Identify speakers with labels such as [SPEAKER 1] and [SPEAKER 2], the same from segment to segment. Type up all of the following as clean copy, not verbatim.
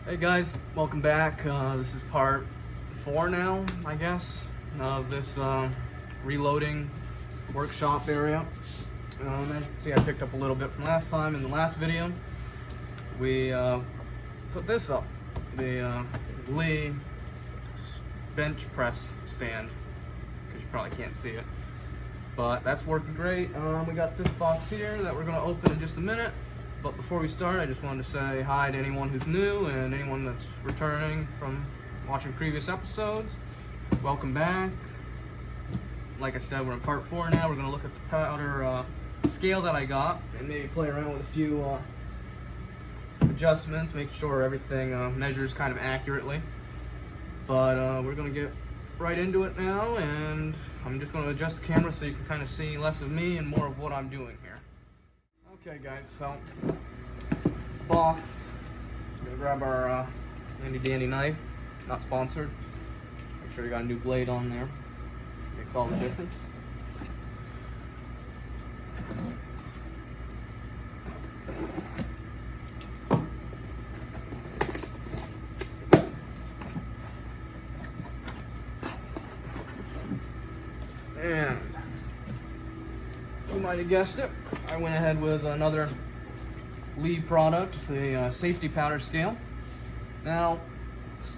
[SPEAKER 1] Hey guys, welcome back. This is part 4 now, I guess, of this reloading workshop area. As you can see, I picked up a little bit from last time. In the last video, we put this up, the Lee bench press stand, because you probably can't see it. But that's working great. We got this box here that we're going to open in just a minute. But before we start, I just wanted to say hi to anyone who's new and anyone that's returning from watching previous episodes. Welcome back. Like I said, we're in part 4 now. We're going to look at the powder scale that I got and maybe play around with a few adjustments, make sure everything measures kind of accurately. But we're going to get right into it now, and I'm just going to adjust the camera so you can kind of see less of me and more of what I'm doing here. Okay guys, so this box, we're gonna grab our handy dandy knife, not sponsored. Make sure you got a new blade on there, makes all the difference. And you might have guessed it, I went ahead with another Lee product, the safety powder scale. Now,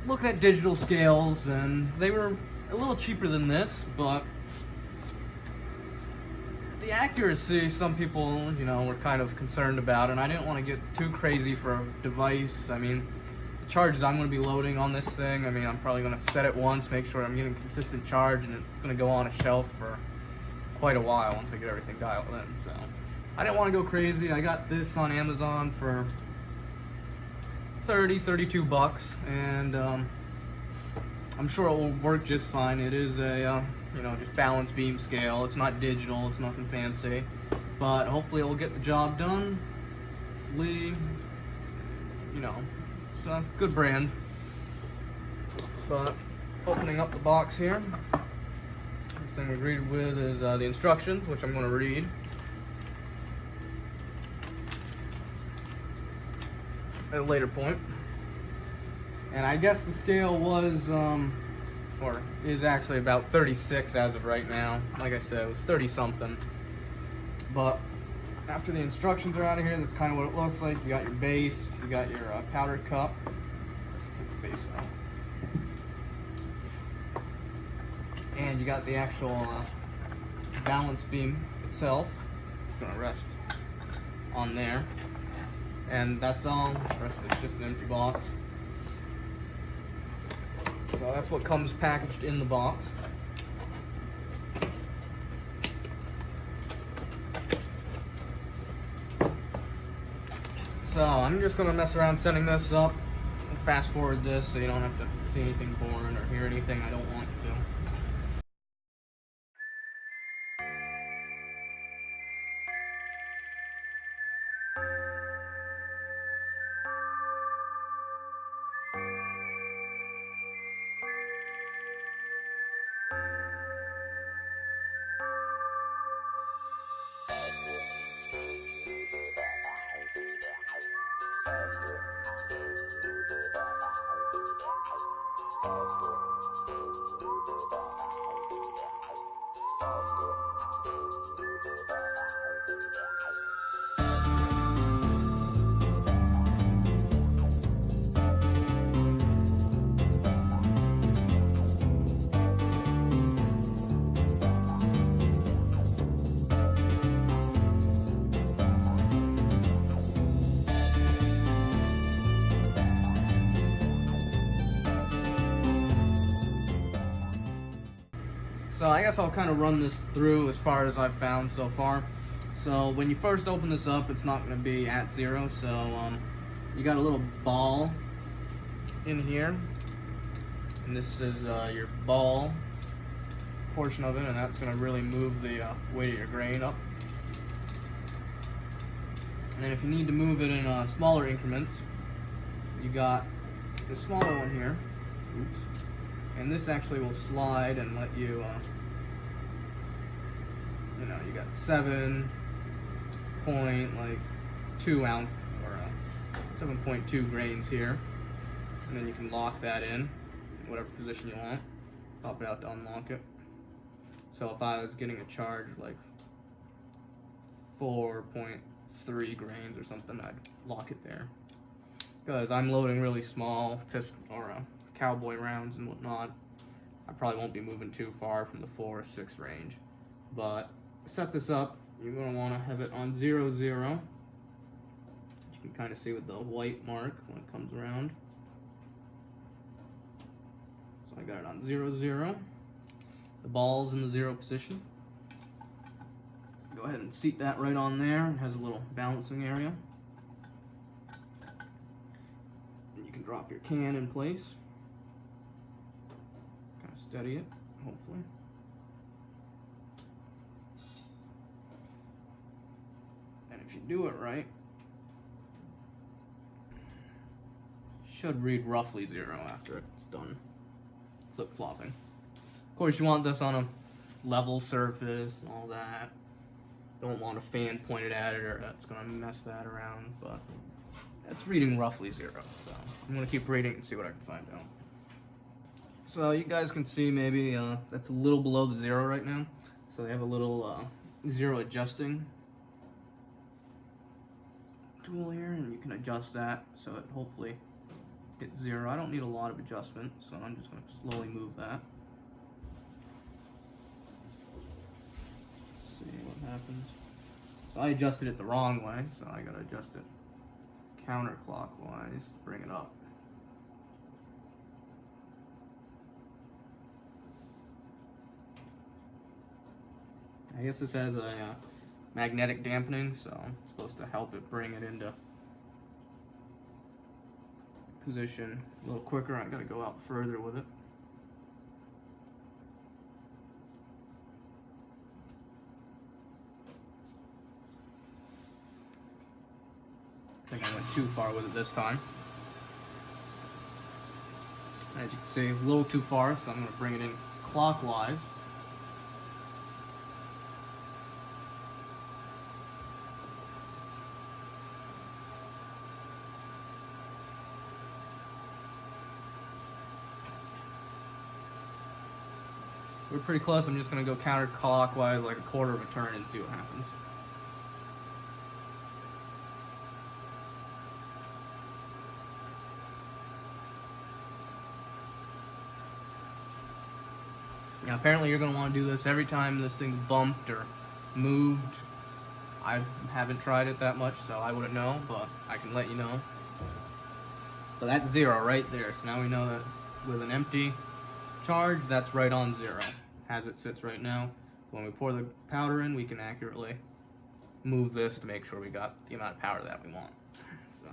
[SPEAKER 1] looking at digital scales, and they were a little cheaper than this, but the accuracy, some people, were kind of concerned about, and I didn't want to get too crazy for a device. I mean, the charges I'm going to be loading on this thing, I'm probably going to set it once, make sure I'm getting consistent charge, and it's going to go on a shelf for quite a while once I get everything dialed in. So I didn't want to go crazy. I got this on Amazon for 32 bucks, and I'm sure it will work just fine. It is a just balance beam scale. It's not digital, it's nothing fancy, but hopefully it will get the job done. It's Lee, it's a good brand. But opening up the box here, first thing we greeted with is the instructions, which I'm going to read. At a later point. And I guess the scale was, or is actually about 36 as of right now. Like I said, it was 30 something. But after the instructions are out of here, that's kind of what it looks like. You got your base, you got your powder cup. Let's take the base out. And you got the actual balance beam itself. It's gonna rest on there. And that's all. The rest of it's just an empty box. So that's what comes packaged in the box. So I'm just gonna mess around setting this up and fast forward this so you don't have to see anything boring or hear anything I don't want you to. So I guess I'll kind of run this through as far as I've found so far. So when you first open this up, it's not going to be at 0. So you got a little ball in here, and this is your ball portion of it, and that's going to really move the weight of your grain up. And then if you need to move it in smaller increments, you got the smaller one here. Oops. And this actually will slide and let you, you got 7.2 ounce or 7.2 grains here. and then you can lock that in whatever position you want. Pop it out to unlock it. So if I was getting a charge like 4.3 grains or something, I'd lock it there. Because I'm loading really small cowboy rounds and whatnot, I probably won't be moving too far from the 4 or 6 range. But to set this up, you're going to want to have it on 0, 0. You can kind of see with the white mark when it comes around. So I got it on 0, 0. The ball's in the 0 position. Go ahead and seat that right on there. It has a little balancing area. And you can drop your can in place. Kind of steady it, hopefully. And if you do it right, should read roughly 0 after it's done flip-flopping. Of course, you want this on a level surface and all that. Don't want a fan pointed at it or that's going to mess that around, but it's reading roughly 0. So I'm going to keep reading and see what I can find out. So you guys can see maybe that's a little below the 0 right now. So they have a little 0 adjusting tool here, and you can adjust that so it hopefully hits 0. I don't need a lot of adjustment, so I'm just going to slowly move that. See what happens. So I adjusted it the wrong way, so I gotta adjust it counterclockwise to bring it up. I guess this has a magnetic dampening, so it's supposed to help it bring it into position a little quicker. I gotta go out further with it. I think I went too far with it this time. As you can see, a little too far, so I'm going to bring it in clockwise. We're pretty close. I'm just going to go counterclockwise like a quarter of a turn and see what happens. Now apparently you're going to want to do this every time this thing's bumped or moved. I haven't tried it that much, so I wouldn't know, but I can let you know. So that's 0 right there. So now we know that with an empty charge, that's right on 0. As it sits right now. When we pour the powder in, we can accurately move this to make sure we got the amount of powder that we want. So,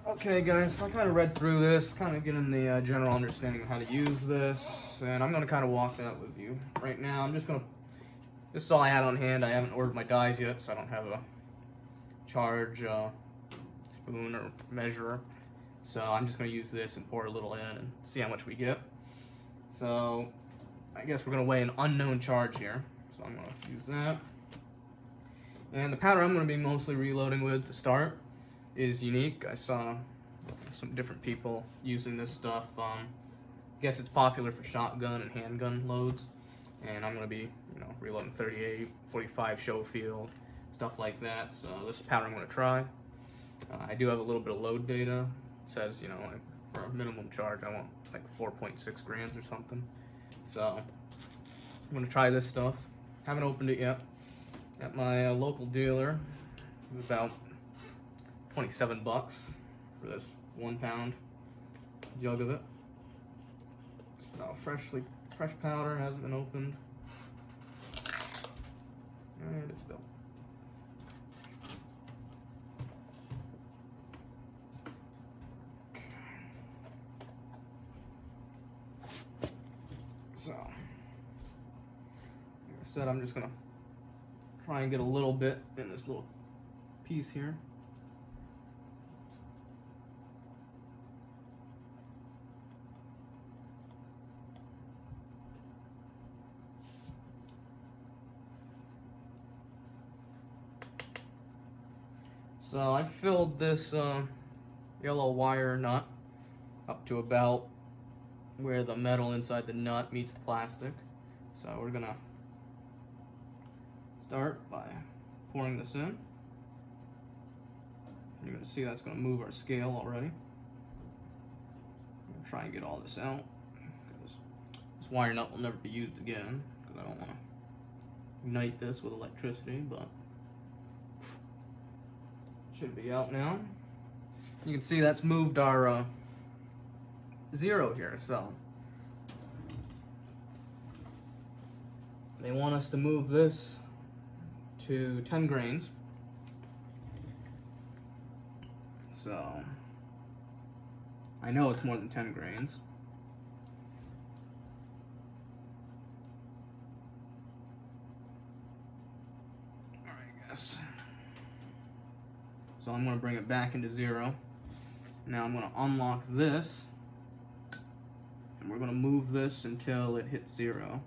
[SPEAKER 1] okay guys, so I kind of read through this, kind of getting the general understanding of how to use this, and I'm going to kind of walk that with you. Right now, I'm just going to, this is all I had on hand. I haven't ordered my dies yet, so I don't have a charge spoon or measurer. So I'm just going to use this and pour a little in and see how much we get. So I guess we're going to weigh an unknown charge here. So I'm going to use that. And the powder I'm going to be mostly reloading with to start is unique. I saw some different people using this stuff. I guess it's popular for shotgun and handgun loads. And I'm going to be, reloading 38, 45 Schofield, stuff like that. So this is powder I'm going to try. I do have a little bit of load data. It says, like for a minimum charge, I want like 4.6 grams or something. So I'm going to try this stuff. Haven't opened it yet. At my local dealer, it was about 27 bucks for this 1 pound jug of it. So fresh powder, hasn't been opened. And it's built. So, like I said, I'm just gonna try and get a little bit in this little piece here. So I filled this yellow wire nut up to about where the metal inside the nut meets the plastic. So we're gonna start by pouring this in. You're gonna see that's gonna move our scale already. I'm gonna try and get all this out, because this wire nut will never be used again, because I don't want to ignite this with electricity, but it should be out now. You can see that's moved our 0 here, so they want us to move this to 10 grains. So I know it's more than 10 grains. Alright, guys. So I'm going to bring it back into 0. Now I'm going to unlock this, and we're going to move this until it hits 0.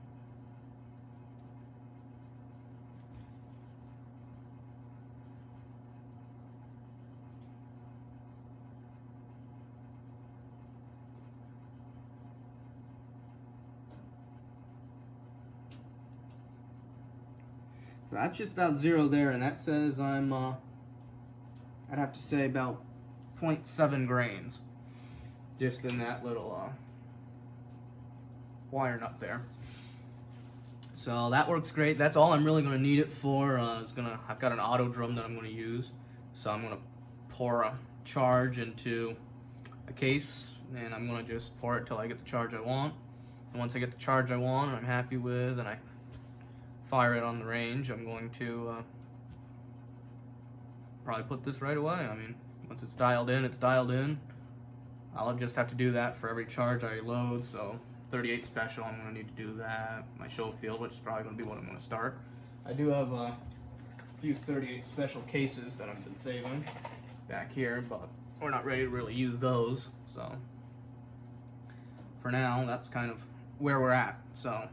[SPEAKER 1] So that's just about 0 there, and that says I'm, I'd have to say about 0.7 grains just in that little wire nut there. So that works great. That's all I'm really going to need it for. I've got an auto drum that I'm going to use, so I'm going to pour a charge into a case, and I'm going to just pour it till I get the charge I want. And once I get the charge I want and I'm happy with, and I fire it on the range, I'm going to probably put this right away. I mean, once it's dialed in, it's dialed in. I'll just have to do that for every charge I load. So 38 special, I'm going to need to do that. My show field, which is probably going to be what I'm going to start. I do have a few 38 special cases that I've been saving back here, but we're not ready to really use those. So for now, that's kind of where we're at. So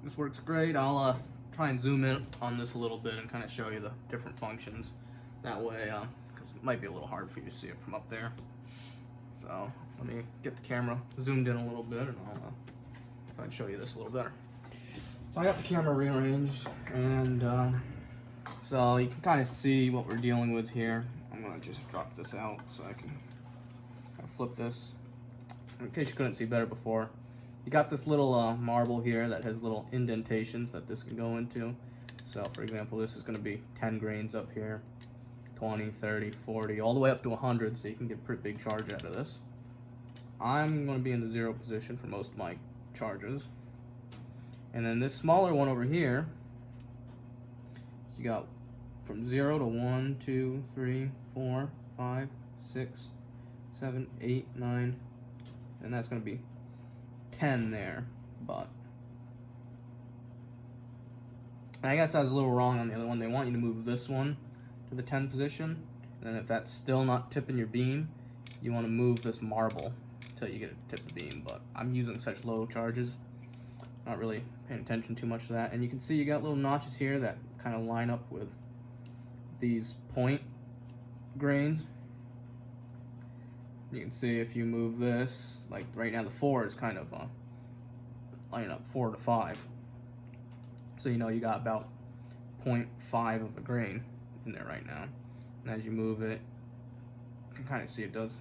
[SPEAKER 1] this works great. I'll try and zoom in on this a little bit and kind of show you the different functions. That way, because it might be a little hard for you to see it from up there. So let me get the camera zoomed in a little bit, and I'll try and show you this a little better. So I got the camera rearranged, and so you can kind of see what we're dealing with here. I'm going to just drop this out so I can kind of flip this. In case you couldn't see better before, you got this little marble here that has little indentations that this can go into. So for example, this is going to be 10 grains up here, 20, 30, 40, all the way up to 100, so you can get a pretty big charge out of this. I'm going to be in the 0 position for most of my charges. And then this smaller one over here, you got from 0 to 1, 2, 3, 4, 5, 6, 7, 8, 9, and that's going to be 10 there, but I guess I was a little wrong on the other one. They want you to move this one to the 10 position, and then if that's still not tipping your beam, you want to move this marble until you get it to tip the beam. But I'm using such low charges, not really paying attention too much to that. And you can see you got little notches here that kind of line up with these point grains. You can see if you move this, like right now the 4 is kind of lining up 4 to 5. So you know you got about 0.5 of a grain in there right now. And as you move it, you can kind of see it does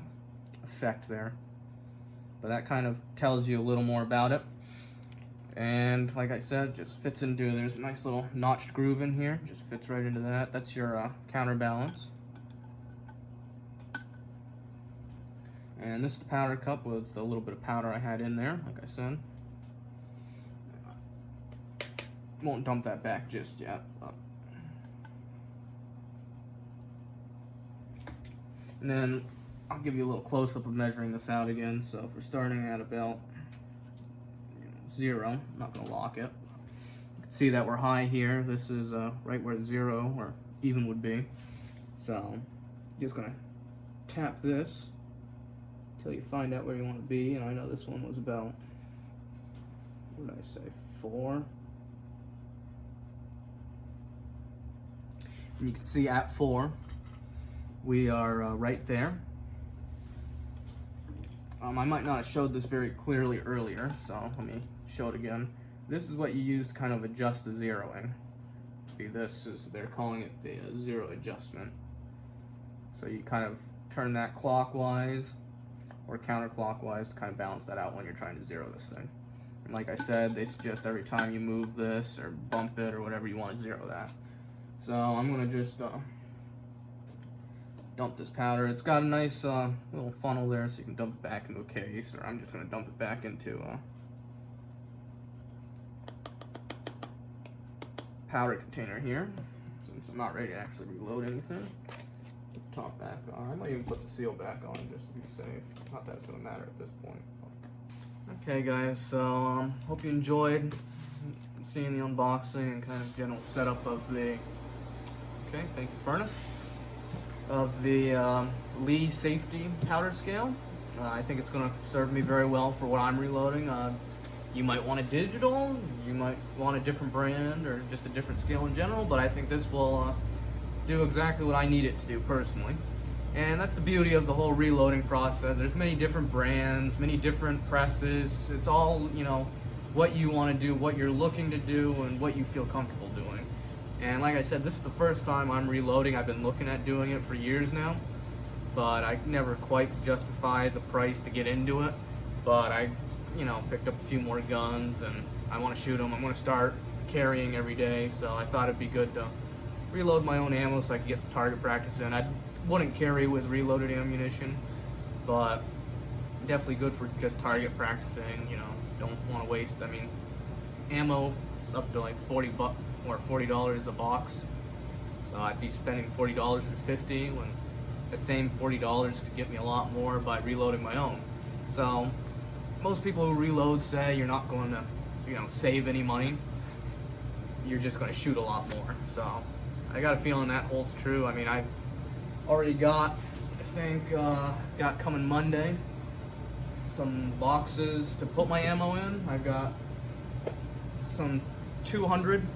[SPEAKER 1] effect there. But that kind of tells you a little more about it. And like I said, just fits into, there's a nice little notched groove in here. Just fits right into that. That's your counterbalance. And this is the powder cup with the little bit of powder I had in there, like I said. Won't dump that back just yet. And then I'll give you a little close-up of measuring this out again. So if we're starting at about 0, I'm not going to lock it. You can see that we're high here. This is right where 0 or even would be. So I'm just going to tap this until you find out where you want to be. And I know this one was about, what did I say, 4. And you can see at 4, we are right there. I might not have showed this very clearly earlier, so let me show it again. This is what you use to kind of adjust the zeroing. See, this is, they're calling it the zero adjustment. So you kind of turn that clockwise or counterclockwise to kind of balance that out when you're trying to zero this thing. And like I said, they suggest every time you move this or bump it or whatever, you want to zero that. So I'm going to just dump this powder. It's got a nice little funnel there, so you can dump it back into a case, or I'm just going to dump it back into a powder container here, since I'm not ready to actually reload anything. Put the top back on. I might even put the seal back on just to be safe. Not that it's going to matter at this point. Okay guys, so hope you enjoyed seeing the unboxing and kind of general setup of the, okay, thank you Furnace, of the Lee safety powder scale. I think it's going to serve me very well for what I'm reloading. You might want a digital, you might want a different brand, or just a different scale in general, but I think this will do exactly what I need it to do personally. And that's the beauty of the whole reloading process. There's many different brands, many different presses. It's all, you know, what you want to do, what you're looking to do, and what you feel comfortable doing. And like I said, this is the first time I'm reloading. I've been looking at doing it for years now, but I never quite justified the price to get into it. But I, you know, picked up a few more guns and I want to shoot them. I'm going to start carrying every day, so I thought it'd be good to reload my own ammo so I could get the target practice in. I wouldn't carry with reloaded ammunition, but definitely good for just target practicing. You know, don't want to waste. I mean, ammo is up to like $40 or $40 a box, so I'd be spending $40 for 50 when that same $40 could get me a lot more by reloading my own. So most people who reload say you're not going to, you know, save any money. You're just going to shoot a lot more. So I got a feeling that holds true. I mean, I've already got, I think, got coming Monday, some boxes to put my ammo in. I've got some 200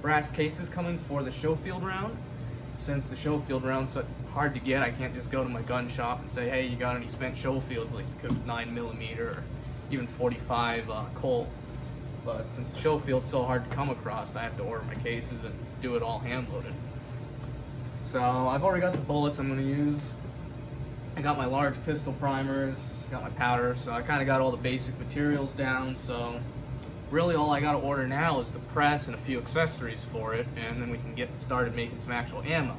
[SPEAKER 1] brass cases coming for the Schofield round. Since the Schofield round's so hard to get, I can't just go to my gun shop and say, hey, you got any spent Schofields like you could with 9mm or even 45 Colt. But since the Schofield's so hard to come across, I have to order my cases and do it all hand loaded. So I've already got the bullets I'm going to use. I got my large pistol primers, got my powder, so I kind of got all the basic materials down. So really all I got to order now is the press and a few accessories for it, and then we can get started making some actual ammo.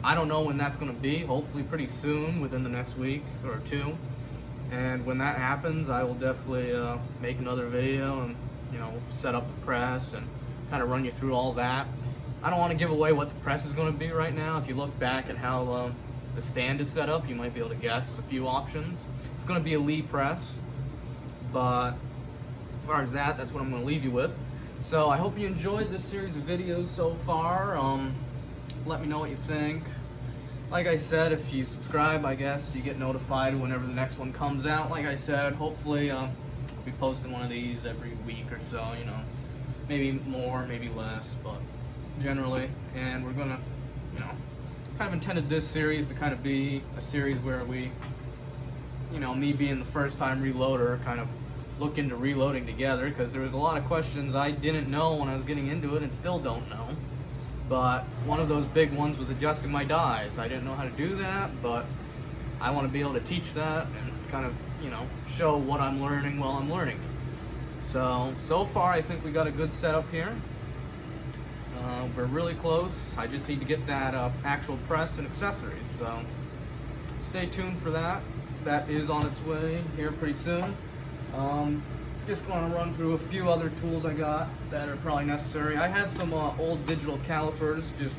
[SPEAKER 1] I don't know when that's going to be, hopefully pretty soon, within the next week or two. And when that happens, I will definitely make another video and, you know, set up the press and kind of run you through all that. I don't want to give away what the press is going to be right now. If you look back at how the stand is set up, you might be able to guess a few options. It's going to be a Lee press, but as far as that, that's what I'm going to leave you with. So I hope you enjoyed this series of videos so far. Let me know what you think. Like I said, if you subscribe, I guess you get notified whenever the next one comes out. Like I said, hopefully I'll be posting one of these every week or so, you know, maybe more, maybe less, but generally. And we're gonna, you know, kind of intended this series to kind of be a series where we, you know, me being the first time reloader, kind of look into reloading together, because there was a lot of questions I didn't know when I was getting into it and still don't know. But one of those big ones was adjusting my dies. I didn't know how to do that, but I want to be able to teach that and kind of, you know, show what I'm learning while I'm learning. So far I think we got a good setup here. We're really close. I just need to get that actual press and accessories. So stay tuned for that. That is on its way here pretty soon. Just going to run through a few other tools I got that are probably necessary. I had some old digital calipers just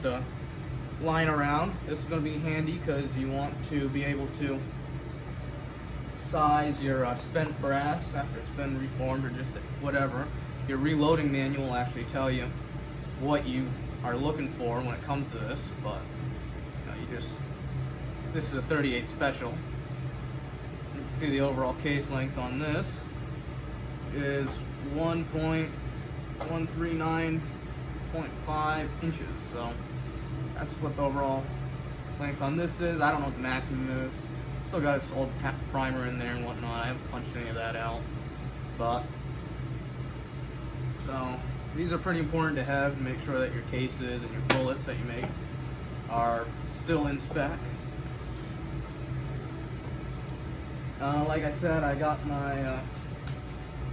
[SPEAKER 1] lying around. This is going to be handy because you want to be able to size your spent brass after it's been reformed or just whatever. Your reloading manual will actually tell you what you are looking for when it comes to this, but you know, this is a 38 special. You can see the overall case length on this is 1.139.5 inches, so that's what the overall length on this is. I don't know what the maximum is, Still got its old primer in there and whatnot. I haven't punched any of that out. But, so, these are pretty important to have to make sure that your cases and your bullets that you make are still in spec. Like I said, I got my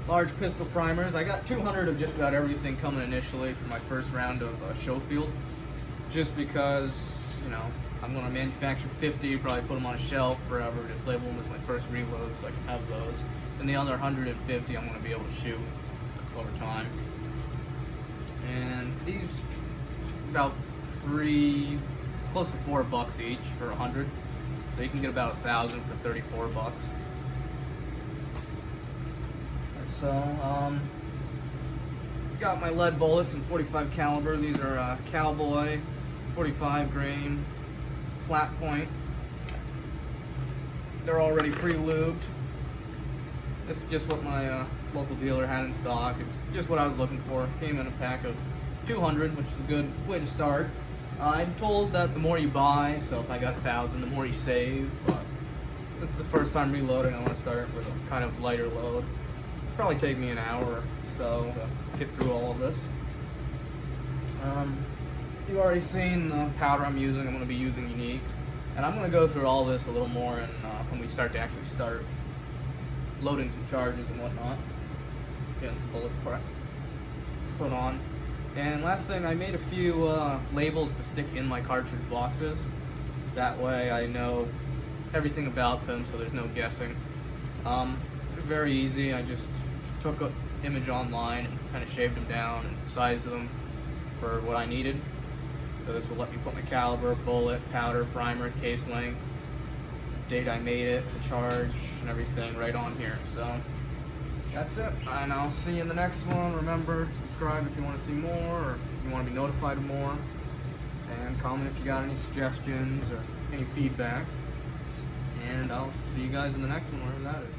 [SPEAKER 1] large pistol primers. I got 200 of just about everything coming initially for my first round of Schofield, just because, you know, I'm going to manufacture 50, probably put them on a shelf forever, just label them as my first reload so I can have those. And the other 150 I'm going to be able to shoot over time. And these, about close to $4 each for 100. So you can get about 1,000 for 34 bucks. So, got my lead bullets in 45 caliber. These are Cowboy 45 grain flat point. They're already pre-lubed. This is just what my local dealer had in stock. It's just what I was looking for. Came in a pack of 200, which is a good way to start. I'm told that the more you buy, so if I got 1,000, the more you save. But since it's the first time reloading, I want to start with a kind of lighter load. It'll probably take me an hour or so to get through all of this. You've already seen the powder I'm using. I'm going to be using Unique. And I'm going to go through all this a little more when we start to actually start loading some charges and whatnot. Getting some bullets put on. And last thing, I made a few labels to stick in my cartridge boxes. That way I know everything about them, so there's no guessing. It was very easy. I just took an image online and kind of shaved them down and sized them for what I needed. So this will let me put my caliber, bullet, powder, primer, case length, date I made it, the charge, and everything right on here. So that's it, and I'll see you in the next one. Remember, subscribe if you want to see more, or if you want to be notified of more, and comment if you got any suggestions or any feedback. And I'll see you guys in the next one, wherever that is.